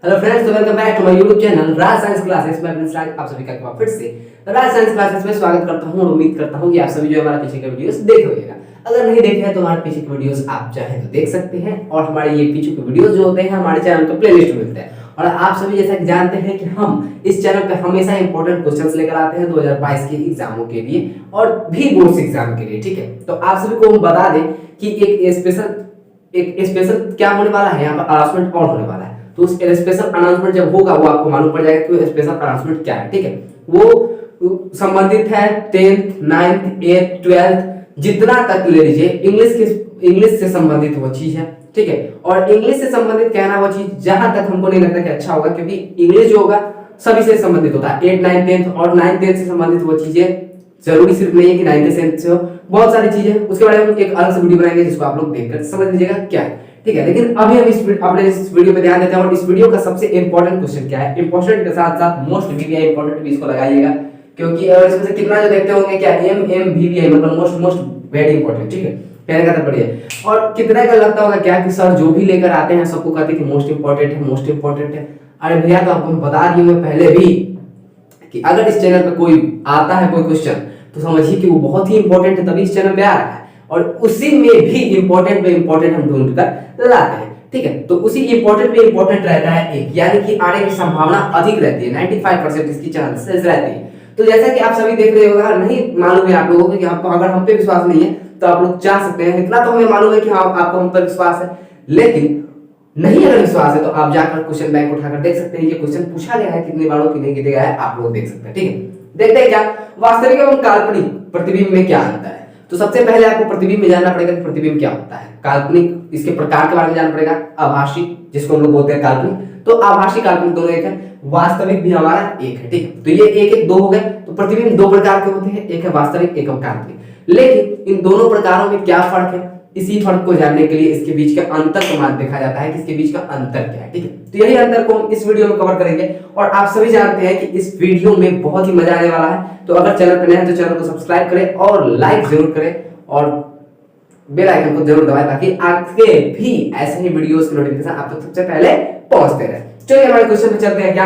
Hello friends, welcome back to my YouTube channel Raj science classes में अपने start आप सभी का एक बार फिर से राज साइंस क्लासेस में स्वागत करता हूं और उम्मीद करता हूं कि आप सभी जो हमारे पीछे के वीडियोस देख रहे हैं। अगर नहीं देखे हैं तो हमारे पीछे के वीडियोस आप चाहें तो देख सकते हैं और हमारे ये पीछे के वीडियोस जो होते हैं हमारे चैनल पे प्लेलिस्ट में मिलते हैं। और आप सभी जैसा कि जानते हैं कि हम इस चैनल पे हमेशा इंपॉर्टेंट क्वेश्चंस लेकर आते हैं 2022 के एग्जामों के लिए और भी बोर्ड्स एग्जाम के लिए। ठीक है, तो आप सभी को हम बता दें कि एक स्पेशल क्या होने वाला है, यहाँ पर अनाउंसमेंट और होने वाला है। तो उस स्पेशल अनाउंसमेंट जब होगा वो आपको मालूम पड़ जाएगा कि स्पेशल अनाउंसमेंट क्या है। ठीक है, वो संबंधित है 10th 9th 8th 12th जितना तक ले लीजिए। इंग्लिश से संबंधित वो चीज है। ठीक है, और इंग्लिश से संबंधित कहना वो चीज जहां तक हमको नहीं लगता कि अच्छा होगा, क्योंकि इंग्लिश जो होगा सभी से संबंधित होता है। 8 9 10th और 9 10th से संबंधित वो चीजें जरूरी सिर्फ नहीं है कि 9th 10th से हो, बहुत सारी चीजें उसके बारे में हम एक अलग से वीडियो बनाएंगे जिसको आप लोग देखकर समझ लीजिएगा क्या है। ठीक है, लेकिन अभी हम इस वीडियो पे ध्यान देते हैं और इस वीडियो का सबसे इंपॉर्टेंट क्वेश्चन क्या है। इंपॉर्टेंट के साथ साथ मोस्ट वीवीआई इंपॉर्टेंट भी इसको लगाइएगा, क्योंकि अगर इसमें से कितना जो देखते होंगे क्या MMVVI मतलब मोस्ट वेरी इंपॉर्टेंट। ठीक है, कहने का तात्पर्य है। और कितना का लगता होगा क्या कि सर जो भी लेकर आते हैं सबको कहते हैं कि मोस्ट इंपॉर्टेंट है। अरे भैया, तो आपको बता रही हूं मैं पहले भी कि अगर इस चैनल पे कोई आता है कोई क्वेश्चन तो समझिए कि वो बहुत ही इंपॉर्टेंट है, तभी इस चैनल पे आ रहा है और उसी में भी इंपॉर्टेंट हम ढूंढकर लाते हैं। ठीक है, तो उसी इंपॉर्टेंट में इंपॉर्टेंट रहता है एक, यानी कि आने की संभावना अधिक रहती है, 95% इसकी चांसेस रहती है। तो जैसा कि आप सभी देख रहे होगा, नहीं मालूम है आप लोगों को कि आपको अगर हम पे विश्वास नहीं है तो आप लोग चाह सकते हैं, इतना तो हमें मालूम है कि हाँ आपको हम पर विश्वास है, लेकिन नहीं अगर विश्वास है तो आप जाकर क्वेश्चन बैंक उठाकर देख सकते हैं ये क्वेश्चन पूछा गया है कितने बारों की नहीं गया है, आप लोग देख सकते हैं। ठीक है, देखते हैं क्या वास्तविक एवं काल्पनिक प्रतिबिंब में क्या अंतर है। तो सबसे पहले आपको प्रतिबिंब में जानना पड़ेगा कि प्रतिबिंब क्या होता है। काल्पनिक इसके प्रकार के बारे में जानना पड़ेगा, आभासी जिसको हम लोग बोलते हैं काल्पनिक, तो आभासी काल्पनिक दोनों एक है, वास्तविक भी हमारा एक है। ठीक है, तो ये एक दो हो गए। तो प्रतिबिंब दो प्रकार के होते हैं, एक है वास्तविक एक है काल्पनिक। लेकिन इन दोनों प्रकारों में क्या फर्क है, इसी फर्क को जानने के लिए इसके बीच का अंतर को मान देखा जाता है कि इसके बीच का अंतर क्या है। ठीक है, तो यही अंतर को हम इस वीडियो में कवर करेंगे और आप सभी जानते हैं कि इस वीडियो में बहुत ही मजा आने वाला है। तो अगर चैनल पर नए हैं तो चैनल को सब्सक्राइब करें और लाइक जरूर करें और बेल आइकन को जरूर दबाएं ताकि आगे भी ऐसे ही वीडियोस की नोटिफिकेशन आप तक सबसे पहले पहुंचते रहे। चलिए हमारे क्वेश्चन पे चलते हैं। क्या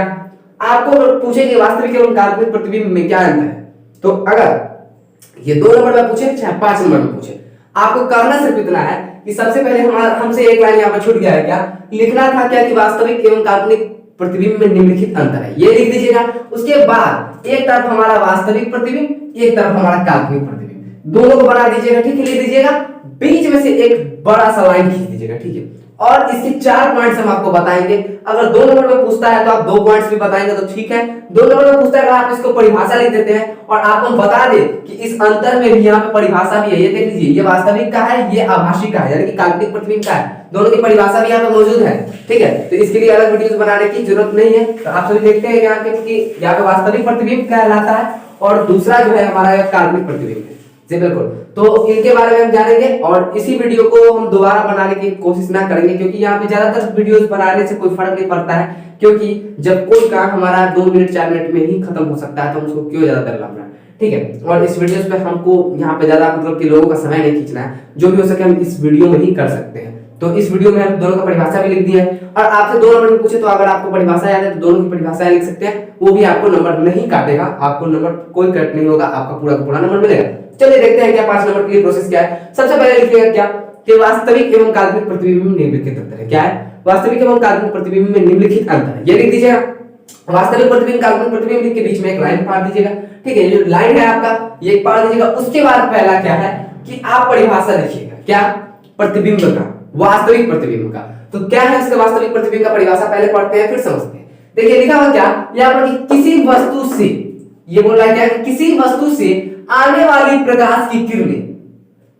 आपको पूछे कि वास्तविक एवं काल्पनिक प्रतिबिंब में क्या अंतर है, तो अगर ये 2 नंबर में पूछे चाहे 5 नंबर में पूछे, आपको करना सिर्फ इतना है कि सबसे पहले हमसे एक लाइन यहाँ पर छूट गया है, क्या लिखना था क्या कि वास्तविक एवं काल्पनिक प्रतिबिंब में निम्नलिखित अंतर है, ये लिख दीजिएगा। उसके बाद एक तरफ हमारा वास्तविक प्रतिबिंब एक तरफ हमारा काल्पनिक प्रतिबिंब, दोनों को बना दीजिएगा। ठीक है, लिख दीजिएगा, बीच में से एक बड़ा सा लाइन खींच दीजिएगा। ठीक है, और इसके 4 पॉइंट्स हम आपको बताएंगे। अगर 2 नंबर में पूछता है तो आप 2 पॉइंट्स भी बताएंगे तो ठीक है, 2 नंबर में पूछता है अगर आप इसको परिभाषा लिख देते हैं और आपको हम बता दें कि इस अंतर में भी यहाँ पे परिभाषा भी है। ये देख लीजिए, ये वास्तविक का है, ये आभासी का है, यानी कि काल्पनिक प्रतिबिंब का है, दोनों की परिभाषा भी यहाँ पे मौजूद है। ठीक है, तो इसके लिए अलग वीडियोस बनाने की जरूरत नहीं है। तो आप सभी देखते हैं यहाँ पे कि यहाँ पे वास्तविक प्रतिबिंब कहलाता है और दूसरा जो है हमारा काल्पनिक प्रतिबिंब है। जी बिल्कुल, तो इनके बारे में हम जानेंगे और इसी वीडियो को हम दोबारा बनाने की कोशिश ना करेंगे, क्योंकि यहाँ पे ज्यादातर वीडियोस बनाने से कोई फर्क नहीं पड़ता है, क्योंकि जब कोई काम हमारा 2 मिनट 4 मिनट में ही खत्म हो सकता है तो हम उसको क्यों ज्यादातर लंबा। ठीक है, और इस वीडियोस पे हमको यहाँ पे ज्यादा मतलब कि लोगों का समय नहीं खींचना है, जो भी हो सके हम इस वीडियो में ही कर सकते हैं। तो इस वीडियो में हम दोनों का परिभाषा भी लिख दी है और आपसे 2 नंबर में पूछे तो अगर आपको परिभाषा याद है तो दोनों की परिभाषाएं लिख सकते हैं, वो भी आपको नंबर नहीं काटेगा, आपको नंबर कोई कट नहीं होगा, आपका पूरा का पूरा नंबर मिलेगा। चलिए देखते हैं क्या 5 नंबर के लिए प्रोसेस क्या है। सबसे पहले लिखिएगा क्या कि वास्तविक एवं काल्पनिक प्रतिबिंब में निम्नलिखित अंतर है। क्या है वास्तविक एवं काल्पनिक प्रतिबिंब में निम्नलिखित अंतर है, ये लिख दीजिएगा। वास्तविक प्रतिबिंब काल्पनिक प्रतिबिंब के बीच में एक लाइन फाड़ दीजिएगा। ठीक है, ये जो लाइन है आपका ये फाड़ दीजिएगा। उसके बाद पहला क्या है कि आप परिभाषा लिखिएगा, क्या प्रतिबिंब का, वास्तविक प्रतिबिंब का। तो क्या है इसका वास्तविक प्रतिबिंब का परिभाषा, पहले पढ़ते हैं फिर समझते हैं। देखिए लिखा हुआ क्या यहाँ पर कि किसी वस्तु से, ये बोल रहा है क्या किसी वस्तु से आने वाली प्रकाश की किरणें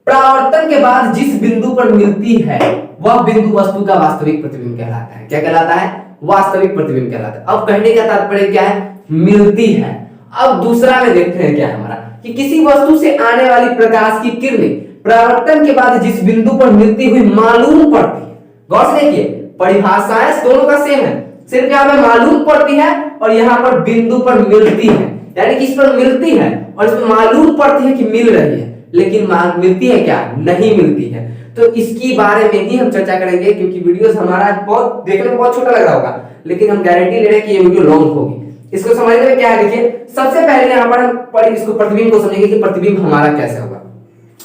परावर्तन के बाद जिस बिंदु पर मिलती है वह बिंदु वस्तु का वास्तविक प्रतिबिंब कहलाता है। क्या कहलाता है, वास्तविक प्रतिबिंब कहलाता है। अब कहने का तात्पर्य क्या है, मिलती है। अब दूसरा में देखते हैं क्या है हमारा कि किसी वस्तु से आने वाली प्रकाश की किरणें परावर्तन के बाद जिस बिंदु पर मिलती हुई मालूम पड़ती है। गौर से देखिए, परिभाषाएं दोनों का सेम है, सिर्फ यहाँ पे मालूम पड़ती है और यहाँ पर बिंदु पर मिलती है, यानी कि इस पर मिलती है और इसमें मालूम पड़ती है कि मिल रही है, लेकिन मिलती है क्या, नहीं मिलती है। तो इसकी बारे में ही हम चर्चा करेंगे, क्योंकि वीडियोस हमारा बहुत देखने में बहुत छोटा लग रहा होगा, लेकिन हम गारंटी ले रहे हैं कि ये वीडियो लॉन्ग होगी। इसको समझने में क्या है, देखिए सबसे पहले यहाँ पर हम इसको प्रतिबिंब को समझेंगे कि प्रतिबिंब हमारा कैसे होगा।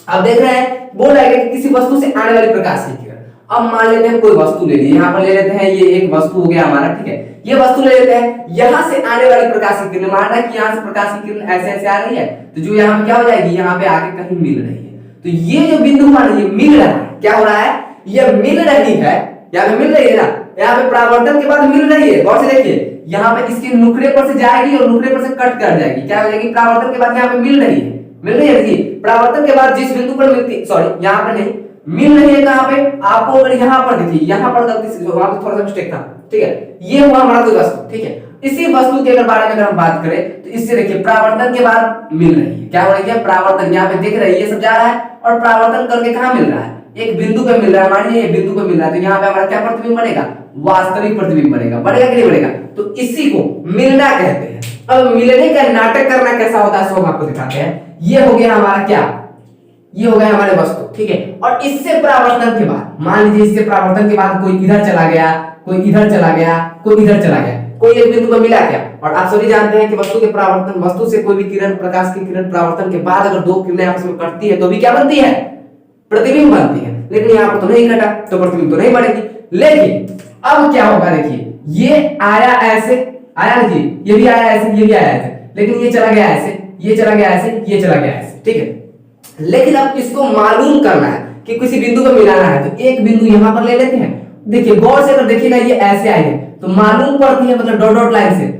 अब देख रहे हैं बोल रहा है कि किसी वस्तु से आने वाली प्रकाश की किरण। अब मान लेते हैं कोई वस्तु ले ली, यहाँ पर ले लेते हैं ये एक वस्तु हो गया हमारा, ठीक है। ये वस्तु ले लेते हैं, यहाँ से आने वाली प्रकाश की किरण, मान रहा है कि यहाँ से प्रकाश की किरण ऐसे ऐसे आ रही है, तो जो यहाँ पे क्या हो जाएगी, यहाँ पे आके कहीं मिल रही है। तो ये जो बिंदु मान ये मिल रहा है, क्या हो रहा है, ये मिल रही है, यहाँ पे मिल रही है ना, यहाँ पे परावर्तन के बाद मिल रही है। गौर से देखिए, यहाँ पे इसके नुकड़े पर से जाएगी और नुकड़े पर से कट कर जाएगी, क्या हो जाएगी, परावर्तन के बाद यहाँ पे मिल रही है, मिल रही है। देखिए परावर्तन के बाद जिस बिंदु पर मिलती, सॉरी यहाँ पे नहीं मिल रही है, कहां पे, आपको अगर यहाँ पर देखिए, यहाँ पर गलती से वहां पे थोड़ा सा मिस्टेक था, ठीक है। ये हुआ हमारा कोई वस्तु, ठीक है। इसी वस्तु के अगर बारे में अगर हम बात करें तो इससे देखिए परावर्तन के बाद मिल रही है, क्या हो रही है, परावर्तन, यहाँ पे दिख रही है, ये सब जा रहा है और परावर्तन करके कहां मिल रहा है, एक बिंदु पे मिल रहा है, मान लीजिए ये बिंदु पे मिल रहा है, तो यहाँ पे हमारा क्या प्रतिबिंब बनेगा, वास्तविक प्रतिबिंब बनेगा, बढ़ेगा कि नहीं बढ़ेगा। तो इसी को मिलना कहते हैं। अब मिलने का नाटक करना कैसा होता है, सो हम आपको दिखाते हैं। ये हो गया हमारा क्या, ये हो गया हमारे वस्तु, ठीक है। और इससे परावर्तन के बाद, मान लीजिए इससे परावर्तन के बाद कोई इधर चला गया, कोई इधर चला गया, कोई इधर चला गया, कोई एक बिंदु पर मिला क्या। और आप सभी जानते हैं कि वस्तु के परावर्तन, वस्तु से कोई भी किरण, प्रकाश की किरण परावर्तन के बाद अगर दो किरणें आपस में कटती है तो भी क्या बनती है, प्रतिबिंब बनती है। लेकिन यहाँ पर तो नहीं कटा, तो प्रतिबिंब तो नहीं बनेगी। लेकिन अब क्या होगा, देखिए ये आया ऐसे, आया ना जी, ये भी आया ऐसे, ये भी आया ऐसे, लेकिन ये चला गया ऐसे, ये चला गया ऐसे, ये चला गया ऐसे, ठीक है। लेकिन अब इसको मालूम करना है कि किसी बिंदु को मिलाना है, तो एक बिंदु यहां पर ले लेते हैं। देखिए गौर से अगर देखिएगा, ये ऐसे आई है तो मालूम पड़ती है, मतलब डॉट डॉट लाइन से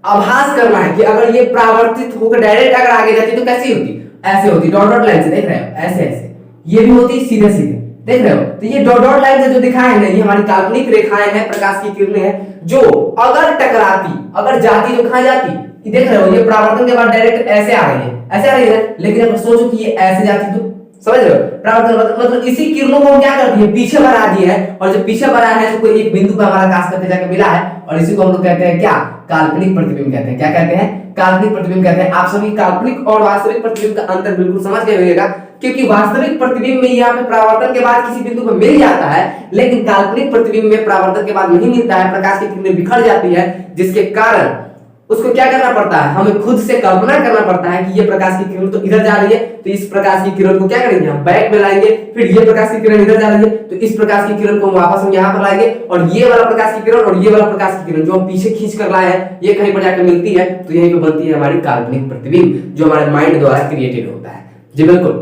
आभास करना है कि अगर ये परावर्तित होकर डायरेक्ट अगर आगे जाती तो कैसी होती, ऐसे होती, डॉट डॉट लाइन से, देख रहे हो, ऐसे ऐसे, ये भी होती सीधे सीधे, देख रहे हो। तो ये डॉट डॉट लाइन से जो दिखाए हैं, ये हमारी काल्पनिक रेखाएं हैं, प्रकाश की किरणें हैं, जो अगर टकराती, अगर जाती तो कहां जाती, देख रहे हो, ये परावर्तन के बाद डायरेक्ट ऐसे आ रही है, ऐसे आ रही है। लेकिन अगर सोचो कि ये ऐसे जाती तो, समझ रहे हो, परावर्तन मतलब इसी किरणों को हम क्या करती है, पीछे बढ़ा दिए है, और जब पीछे बढ़ाया है तो कोई एक बिंदु पर हमारा आकाश करते जाके मिला है, और इसी को हम लोग कहते हैं क्या, काल्पनिक प्रतिबिंब कहते हैं। क्या कहते हैं, काल्पनिक प्रतिबिंब कहते हैं। आप सभी काल्पनिक और वास्तविक प्रतिबिंब का अंतर बिल्कुल समझ गए होंगे, क्योंकि वास्तविक प्रतिबिंब में यहाँ पे परावर्तन के बाद किसी बिंदु पर मिल जाता है, लेकिन काल्पनिक प्रतिबिंब में परावर्तन के बाद नहीं मिलता है, प्रकाश की किरणें बिखर जाती है, जिसके कारण उसको क्या करना पड़ता है, हमें खुद से कल्पना करना पड़ता है कि ये प्रकाश की किरण तो इधर जा रही है, तो इस प्रकाश की किरण को क्या करेंगे, हम बैक में लाएंगे। फिर ये प्रकाश की किरण इधर जा रही है, तो इस प्रकाश की किरण को वापस हम यहाँ पर लाएंगे, और ये वाला प्रकाश की किरण और ये वाला प्रकाश की किरण जो हम पीछे खींच कर लाए हैं, ये कहीं पर जाकर मिलती है, तो यहीं पर बनती है हमारी काल्पनिक प्रतिबिंब, जो हमारे माइंड द्वारा क्रिएटेड होता है। जी बिल्कुल,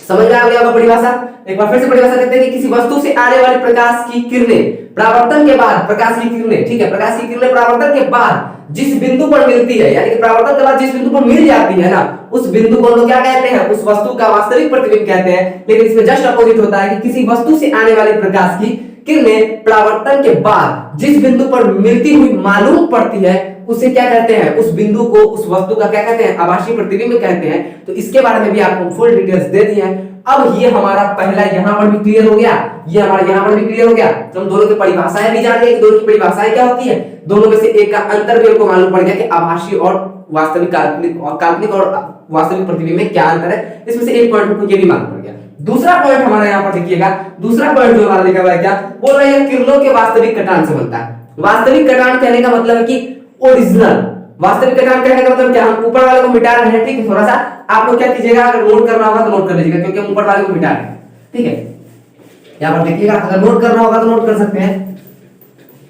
समझ में आ गया होगा परिभाषा। एक बार फिर से परिभाषा देते हैं कि किसी वस्तु से आने वाली प्रकाश की किरणें परावर्तन के बाद, प्रकाश की किरणें, ठीक है, प्रकाश की किरणें परावर्तन के बाद जिस बिंदु पर मिलती है, यानी कि परावर्तन के बाद जिस बिंदु पर मिल जाती है ना, उस बिंदु को हम लोग क्या कहते हैं, उस वस्तु का वास्तविक प्रतिबिंब कहते हैं। लेकिन इसमें जस्ट अपोजिट होता है कि किसी वस्तु से आने वाली प्रकाश की किरणें परावर्तन के बाद जिस बिंदु पर मिलती हुई मालूम पड़ती है, उसे क्या कहते हैं, उस बिंदु को, उस वस्तु का क्या कहते हैं, आभासी प्रतिबिंब कहते हैं। तो इसके बारे में भी आपको फुल डिटेल्स दे दी है। अब ये हमारा पहला यहां पर भी क्लियर हो गया, ये हमारा यहां पर भी क्लियर हो गया। तो हम दोनों की परिभाषाएं भी जान गए कि दोनों की परिभाषाएं क्या होती है, दोनों में से एक का अंतर भी हमको मालूम पड़ गया कि आभासी और वास्तविक, काल्पनिक और वास्तविक प्रतिबिंब में क्या अंतर है। इसमें से एक पॉइंट हमको ये भी मालूम पड़ गया। दूसरा पॉइंट हमारा यहाँ पर देखिएगा, दूसरा पॉइंट जो हमारा लिखा हुआ है, क्या बोल रहे हैं, किरणों के वास्तविक कटान से बनता है। वास्तविक कटान कहने का मतलब है कि ओरिजिनल, वास्तविक कटान कहने का मतलब क्या, हम ऊपर वाले को मिटा रहे हैं, ठीक है। थोड़ा सा आप लोग क्या कीजिएगा, अगर नोट करना होगा तो नोट कर लीजिएगा, क्योंकि हम ऊपर वाले को मिटा रहे हैं, ठीक है। यहाँ पर देखिएगा, अगर नोट करना होगा तो नोट कर सकते हैं,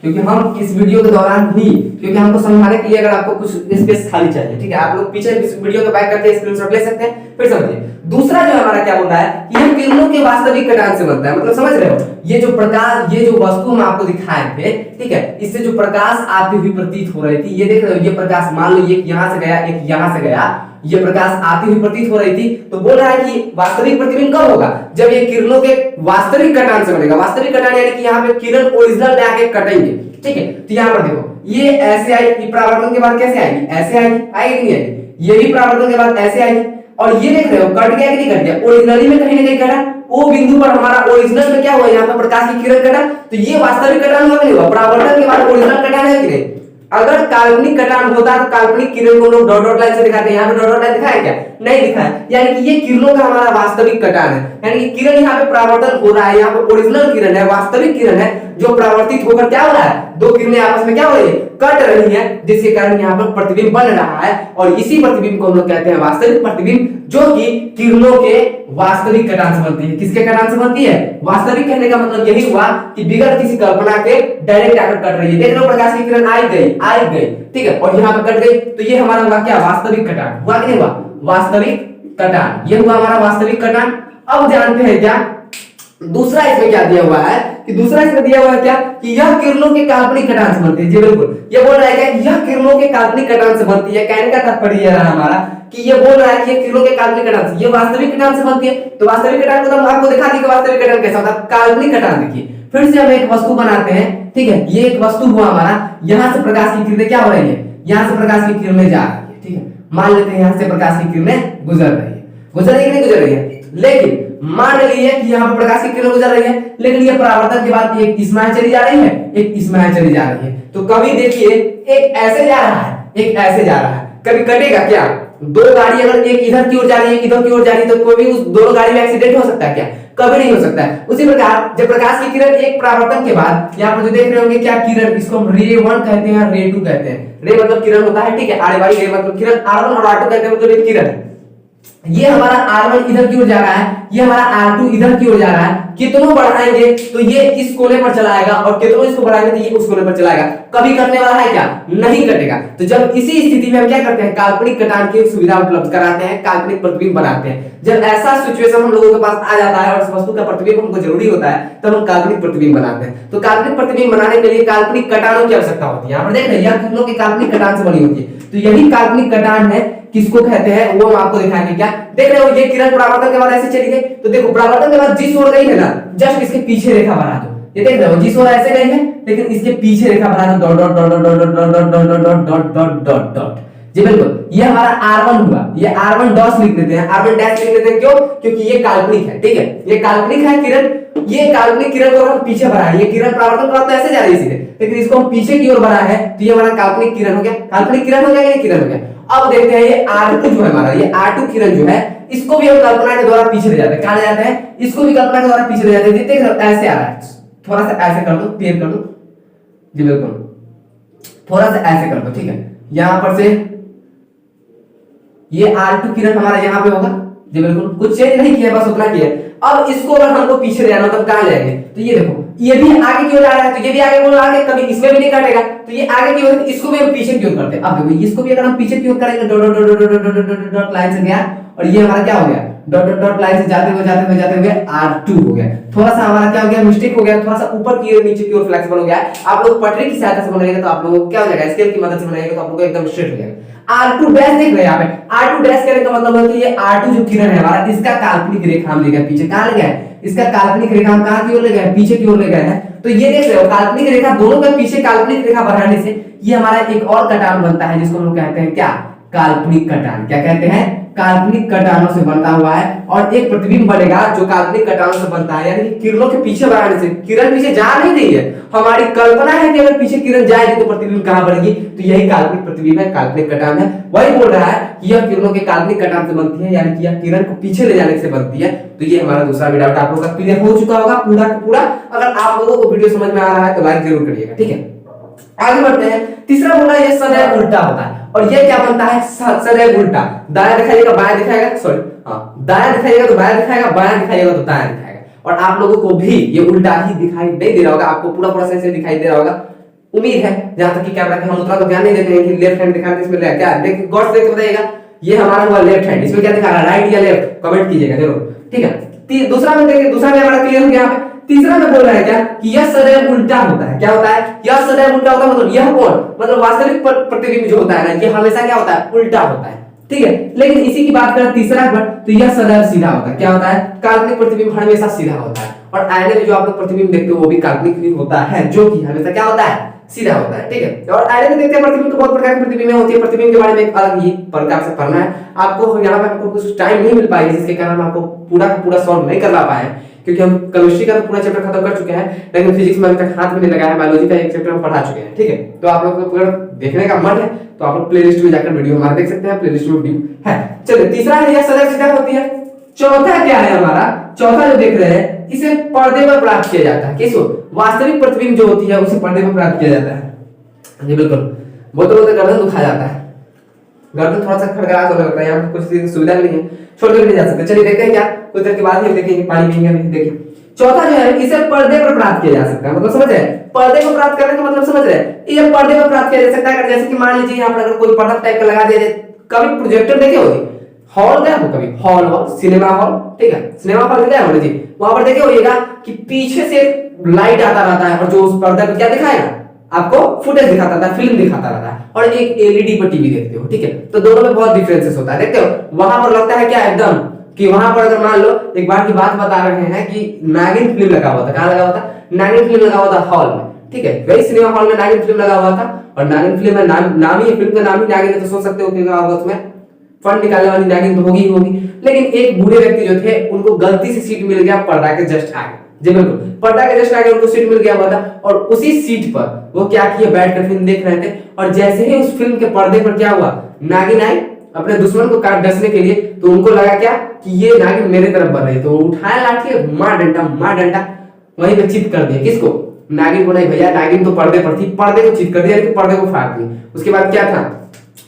क्योंकि हम इस वीडियो के दौरान ही, क्योंकि हमको समझाने के लिए अगर आपको कुछ स्पेस खाली चाहिए, ठीक है, आप लोग पीछे इस वीडियो को बैक करके स्क्रीनशॉट ले सकते हैं, फिर समझिए। दूसरा जो हमारा क्या बोलता है कि हम किरणों के वास्तविक कटान से बनता है, मतलब समझ रहे हो, ये जो प्रकाश, ये जो वस्तु हम आपको दिखाए थे, ठीक है, इससे जो प्रकाश आती हुई प्रतीत हो रही थी, ये देख रहे हो, ये प्रकाश मान लो एक यहां से गया, एक यहां से गया, ये प्रकाश आती हुई प्रतीत हो रही थी। तो बोल रहा है कि वास्तविक प्रतिबिंब कब होगा, जब ये किरणों के वास्तविक कटान से बनेगा। वास्तविक कटान यानी कि यहाँ पे किरण ओरिजिनल में आके कटेंगे, ठीक है। तो यहाँ पर देखो, ये ऐसे आई, परावर्तन के बाद कैसे आएगी, ऐसे आएगी, आएगी नहीं आएगी, ये भी परावर्तन के बाद ऐसे आएगी, और ये देख रहे हो कट गया कि नहीं कट गया, ओरिजिनली में कहीं ना कहीं कटा, वो बिंदु पर हमारा ओरिजिनल में क्या हुआ, यहाँ पर प्रकाश की किरण कटा, तो ये वास्तविक कटान हुआ कि नहीं हुआ, परावर्तन के बाद ओरिजिनल कटान है कि नहीं। अगर काल्पनिक कटान होता तो काल्पनिक किरण को लोग डॉट डॉट लाइन से दिखाते हैं, यहाँ पे डॉट डॉट लाइन दिखाया क्या, नहीं दिखाया, यानी कि ये किरणों का हमारा वास्तविक कटान है, यानी कि किरण यहाँ पे परावर्तन हो रहा है, यहाँ पे ओरिजिनल किरण है, वास्तविक किरण है, जो परावर्तित होकर क्या हो रहा है, दो किरणें आपस में क्या हो रही है, कट रही है, जिसके कारण यहाँ पर प्रतिबिंब बन रहा है और इसी प्रतिबिंब को हम लोग कहते हैं वास्तविक प्रतिबिंब, जो कि किरणों के वास्तविक कटान से बनती है। किसके कटान से बनती है, वास्तविक। कहने का मतलब यही हुआ कि बिगड़ किसी कल्पना के डायरेक्ट आकर कट रही है। देख लो प्रकाश की किरण आई गई, ठीक है, और यहाँ पर कट गई, तो ये हमारा हुआ क्या, वास्तविक कटान। हुआ कि नहीं हुआ, वास्तविक कटान, ये हुआ हमारा वास्तविक कटान। अब जानते हैं क्या दूसरा इसमें क्या दिया हुआ है, कि दूसरा इसमें दिया हुआ है क्या, कि यह किरणों के काल्पनिक कटान से बनती है। जी बिल्कुल, ये बोल रहा है कि यह किरणों के काल्पनिक कटान से बनती है। कहने का तात्पर्य यह रहा हमारा कि ये बोल रहा है कि ये किरणों के काल्पनिक कटान से, ये वास्तविक कटान से बनती है। तो वास्तविक कटान को तो हम आपको दिखा दी कि वास्तविक कटान कैसा होता है, काल्पनिक कटान। देखिए फिर से हम एक वस्तु बनाते हैं, ठीक है, ये एक वस्तु हुआ हमारा, यहां से प्रकाश की किरणें क्या हो रही है, यहां से प्रकाश की किरणें जा रही है, ठीक है, मान लेते हैं यहां से प्रकाश की किरणें गुजर रही है, गुजर रही है कि नहीं गुजर रही है, लेकिन मान लीजिए कि यहाँ पर प्रकाश की किरण गुजर रही है, लेकिन ये परावर्तन के बाद एक इसमें चली जा रही है, एक इसमें चली जा रही है। तो कभी देखिए एक ऐसे जा रहा है, एक ऐसे जा रहा है, कभी कटेगा क्या, दो गाड़ी अगर एक इधर की ओर जा रही है, एक इधर की ओर जा रही है, तो कोई भी उस दोनों गाड़ी में एक्सीडेंट हो सकता है क्या, कभी नहीं हो सकता है। उसी प्रकार जब प्रकाश की किरण एक परावर्तन के बाद, यहाँ पर जो देख रहे होंगे क्या किरण, इसको हम रे 1 कहते हैं, रे 2 कहते हैं। रे मतलब किरण होता है, ठीक है, आने वाली रे मतलब किरण, R1 और R2 कहते हैं, मतलब एक किरण है। ये हमारा R1 इधर की ओर जा रहा है, ये हमारा R2 इधर की ओर जा रहा है। कितनों बढ़ाएंगे तो ये इस कोने पर चला आएगा, और कितनों इसको बढ़ाएंगे तो ये उस कोने पर चला आएगा। कभी कटने वाला है क्या, नहीं कटेगा। तो जब इसी स्थिति में हम क्या करते हैं, काल्पनिक कटान की सुविधा उपलब्ध कराते हैं, काल्पनिक प्रतिबिंब बनाते हैं। जब ऐसा सिचुएशन हम लोगों के पास आ जाता है और इस वस्तु का प्रतिबिंब हमको जरूरी होता है, तब हम काल्पनिक प्रतिबिंब बनाते हैं। तो काल्पनिक प्रतिबिंब बनाने के लिए काल्पनिक कटानों की आवश्यकता होती है। यहाँ पर देख रहे हैं यह किरणों के काल्पनिक कटान से बनी होती है। तो यही काल्पनिक कटान है, किसको कहते हैं वो हम आपको दिखाएंगे। क्या देख रहे हो, ये किरण परावर्तन के बाद ऐसे चली गई, तो देखो परावर्तन के बाद जिस ओर गई है ना, जस्ट इसके पीछे रेखा बना दो। ये देख रहे हो जिस ओर ऐसे गई है, लेकिन इसके पीछे रेखा बना दो, dot dot dot dot dot dot dot dot dot dot dot dot dot. जी बिल्कुल, ये हमारा R1 हुआ, ये R1 डॉट लिख देते हैं, R1 डैश लिख देते हैं। क्यों, क्योंकि ये काल्पनिक है, ठीक है, ये काल्पनिक है किरण। ये काल्पनिक किरण को हम पीछे बढ़ा है, ये किरण परावर्तन के बाद तो ऐसे जा रही है सीधे, लेकिन इसको हम पीछे की ओर बढ़ा है, तो ये हमारा काल्पनिक किरण हो गया। काल्पनिक किरण हो गया, ये किरण हो गया। अब देखते हैं ये R2 जो है हमारा, ये R2 किरण जो है, इसको भी हम कल्पना के द्वारा पीछे ले जाते हैं। कहां ले जाते हैं, इसको भी कल्पना के द्वारा पीछे ले जाते हैं। देखते हैं ऐसे आ रहा है, थोड़ा सा ऐसे कर दो, क्लियर कर दो। जी बिल्कुल, थोड़ा सा ऐसे कर दो, ठीक है। यहां पर से ये R2 किरण हमारा यहां पे होगा। जी बिल्कुल, कुछ चेंज नहीं किया, बस उतना किया। अब इसको अगर हमको पीछे ले जाना तो कहां जाएंगे, तो ये देखो ये भी आगे की ओर आ रहा है, तो ये भी आगे की ओर आगे, कभी इसमें भी नहीं काटेगा, तो ये आगे की ओर, इसको भी हम पीछे की ओर करते हैं। अब देखो इसको भी अगर हम पीछे की ओर करेंगे, dot dot dot dot dot dot dot line से गया, और ये हमारा क्या हो गया, डॉट डॉट डॉट लाइन से जाते हुए R2 हो गया। थोड़ा सा हमारा क्या हो गया, मिस्टेक हो गया, थोड़ा सा ऊपर की ओर नीचे की ओर फ्लेक्सिबल हो गया। आप लोग पटरी की सहायता से बनाएंगे तो आप लोगों को क्या हो जाएगा, स्केल की मदद से बनाएंगे तो आप लोगों को एकदम स्ट्रेट हो जाएगा। R2 डैश देख रहे हैं यहाँ पे, R2 डैश कहने का मतलब है कि ये R2 जो किरण है हमारा, इसका काल्पनिक रेखा हम ले गए पीछे। कहां ले गए, इसका काल्पनिक रेखा हम कहां की ओर ले गए, पीछे की ओर ले गए हैं। तो ये देख रहे हो काल्पनिक रेखा, दोनों के पीछे काल्पनिक रेखा बढ़ाने से ये हमारा एक और कटान बनता है, जिसको हम लोग कहते हैं क्या, काल्पनिक कटान। क्या कहते हैं, काल्पनिक कटानों से बनता हुआ है। और एक प्रतिबिंब बनेगा जो काल्पनिक कटानों से बनता है, यानी किरणों के पीछे बढ़ाने से। किरण पीछे जा नहीं रही है, हमारी कल्पना है कि अगर पीछे किरण जाएगी तो प्रतिबिंब कहां बनेगी, तो यही काल्पनिक प्रतिबिंब है, काल्पनिक कटान है। वही बोल रहा है कि यह किरणों के काल्पनिक कटान से बनती है, यानी कि यह किरण को पीछे ले जाने से बनती है। तो ये हमारा दूसरा वीडियो आप लोगों का क्लियर हो चुका होगा पूरा का पूरा। अगर आप लोगों को वीडियो समझ में आ रहा है तो लाइक जरूर करिएगा, ठीक है। आगे बढ़ते हैं। तीसरा बोला ये सदैव उल्टा होता है, और ये क्या बनता है, सदैव उल्टा। दायां दिखाइएगा बायां दिखाएगा, सॉरी हाँ, दायां दिखाइएगा तो बायां दिखाएगा, बायां दिखाइएगा तो दायां दिखाएगा। और आप लोगों को भी ये उल्टा ही दिखाई नहीं दे रहा होगा, आपको पूरा पूरा सही से दिखाई दे रहा होगा, उम्मीद है। जहां तक कि कैमरा के हम उतना तो ध्यान नहीं देते हैं कि लेफ्ट हैंड दिखाने इसमें क्या, देख गौर से देख के बताइएगा। ये हमारा हुआ लेफ्ट हैंड, इसमें क्या दिखा रहा है, राइट या लेफ्ट, कमेंट कीजिएगा जरूर, ठीक है। दूसरा में देखिए, दूसरा में हमारा क्लियर हो गया। यहाँ पे तीसरा में बोल रहा है क्या, कि यह सदैव उल्टा होता है। क्या होता है, यह सदैव उल्टा होता है, मतलब यह कौन, मतलब वास्तविक प्रतिबिंब जो होता है ना, ये हमेशा क्या होता है, उल्टा होता है, ठीक है। लेकिन इसी की बात करें तीसरा पर, तो यह सदैव सीधा होता है। क्या होता है, काल्पनिक प्रतिबिंब हमेशा सीधा होता है। और आईने में जो आप लोग प्रतिबिंब देखते हो वो भी काल्पनिक ही होता है, जो कि हमेशा क्या होता है, सीधा होता है, ठीक है। और आईने में देखते हैं प्रतिबिंब तो बहुत प्रकार की प्रतिबिंबें होती है। प्रतिबिंब के बारे में एक अलग ही प्रकार से पढ़ना है आपको। यहाँ पे आपको कुछ टाइम नहीं मिल पाएगी, जिसके कारण हम आपको पूरा का पूरा सॉल्व नहीं करवा पाए, क्योंकि हम केमिस्ट्री का तो पूरा चैप्टर खत्म कर चुके हैं, लेकिन फिजिक्स में अभी तक हाथ में नहीं लगा है। बायोलॉजी का एक चैप्टर हम पढ़ा चुके हैं, ठीक है। तो आप लोग को पूरा देखने का मन है तो आप लोग प्लेलिस्ट में जाकर वीडियो हमारे देख सकते हैं, प्लेलिस्ट में वीडियो है। चलिए, तीसरा है यह सदैव सीधा होती है। चौथा क्या है हमारा, चौथा जो देख रहे हैं इसे पर्दे पर प्राप्त किया जाता है। किसको? वास्तविक प्रतिबिंब जो होती है उसे पर्दे पर प्राप्त किया जाता है। जी बिल्कुल। बोलते बोलते गर्दन दुखा जाता है, गर्दन थोड़ा सा खड़खड़ा होने लगता है, यहाँ कुछ सुविधा नहीं है, छोड़ कर नहीं जा सकते। चलिए देखते हैं क्या कुछ देर के बाद ही देखेंगे, पानी पिएंगे अभी। देखिए चौथा जो है इसे पर्दे पर प्राप्त किया जा सकता है। मतलब समझ रहे हैं पर्दे पर प्राप्त करने का मतलब समझ रहे हैं, ये पर्दे पर प्राप्त किया जा सकता है। जैसे कि मान लीजिए यहाँ पर अगर कोई पर्दा टाइप का लगा दिया जाए, कभी प्रोजेक्टर देखे होगी, हॉल गए हो कभी, हॉल सिनेमा हॉल, ठीक है, सिनेमा हॉल में गए हो जी, वहां पर देखे होइएगा कि पीछे से लाइट आता रहता है और जो उस पर्दा पर क्या दिखाएगा आपको, फुटेज दिखाता रहता है, फिल्म दिखाता रहता है, और एक एलईडी पर टीवी देखते हो, ठीक है। तो दोनों में बहुत डिफरेंसेस होता है, देखते हो। वहां पर लगता है क्या एकदम कि वहां पर अगर मान लो एक बार की बात बता रहे हैं कि नागिन फिल्म लगा हुआ था, कहां लगा हुआ था? नागिन फिल्म लगा हुआ था हॉल में, ठीक है, वही सिनेमा हॉल में नागिन फिल्म लगा हुआ था। और नागिन फिल्म में नाम ही फिल्म का नाम ही नागिन है, तो सोच सकते हो कि उसमें फंड निकालने वाली नागिन तो होगी ही होगी। लेकिन एक बूढ़े व्यक्ति जो थे उनको गलती से सीट मिल गया पर्दा के जस्ट आगे, जी बिल्कुल, पर्दा के जस्ट आगे उनको सीट मिल गया हुआ था, और उसी सीट पर वो क्या किए, बैठकर फिल्म देख रहे थे। और जैसे ही उस फिल्म के पर्दे पर क्या हुआ, नागिन आई अपने दुश्मन को काट डसने के लिए, तो उनको लगा क्या कि ये नागिन मेरे तरफ बढ़ रही है, तो उठाया लाठी, मार डंडा वहीं पे चित कर दिया। किसको? नागिन को नहीं भैया, नागिन तो पर्दे पर थी, पर्दे को चित कर दिया, लेकिन पर्दे को फाड़ दिया। उसके बाद क्या था,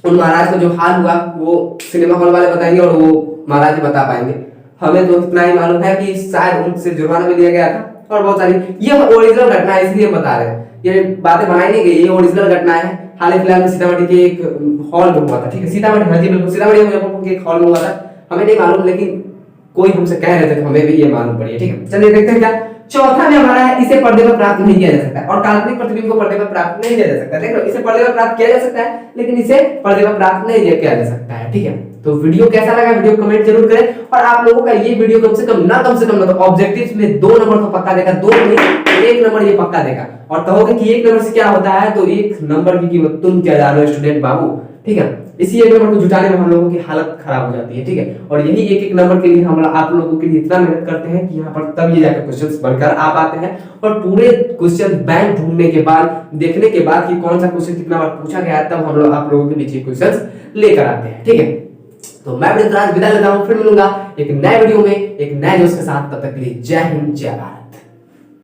उन महाराज को जो हाल हुआ वो सिनेमा हॉल वाले बताएंगे और वो महाराज बता पाएंगे। हमें तो इतना ही मालूम है कि शायद उनसे जुर्माना भी लिया गया था, और बहुत सारी, ये ओरिजिनल घटना है इसलिए बता रहे हैं, ये बातें बनाई नहीं गई, ये ओरिजिनल घटना है। हाल ही फिलहाल में सीतामढ़ी के एक हॉल में हुआ था, ठीक है, सीतामढ़ी, हाँ जी बिल्कुल, सीतामढ़ी मुजफ्फरपुर के एक हॉल में हुआ था। हमें नहीं मालूम, लेकिन कोई हमसे कह रहे थे तो हमें भी ये मालूम पड़ी है, ठीक है। चलिए देखते हैं क्या चौथा में हमारा है, इसे पर्दे पर प्राप्त नहीं किया जा सकता, और काल्पनिक प्रतिबिंब को पर्दे पर प्राप्त नहीं किया जा सकता। देखो इसे पर्दे पर प्राप्त किया जा सकता है, लेकिन इसे पर्दे पर प्राप्त नहीं किया जा सकता है, ठीक है। तो वीडियो कैसा लगा, वीडियो कमेंट जरूर करें, और आप लोगों का ये वीडियो कम से कम ना तो ऑब्जेक्टिव्स में 2 नंबर तो पक्का देगा, 2 नहीं 1 नंबर ये पक्का देगा। और कहोगे कि 1 नंबर से क्या होता है, तो 1 नंबर की कीमत तुम क्या जान रहे हो स्टूडेंट बाबू, ठीक है। इसी 1 नंबर को जुटाने में हम लोगों की हालत खराब हो जाती है, ठीक है। और यही 1-1 नंबर के लिए हम आप लोगों के लिए इतना मेहनत करते हैं कि यहाँ पर तब ये जाकर क्वेश्चंस बनकर आ पाते हैं, और पूरे क्वेश्चन बैंक ढूंढने के बाद, देखने के बाद कि कौन सा क्वेश्चन कितना बार पूछा गया है, तब हम लोग आप लोगों के बीच क्वेश्चंस लेकर आते हैं, ठीक है। तो मैं विदा लेता हूं, फिर मिलूंगा एक नए वीडियो में एक नए जोश के साथ। तब तक के लिए जय हिंद, जय भारत।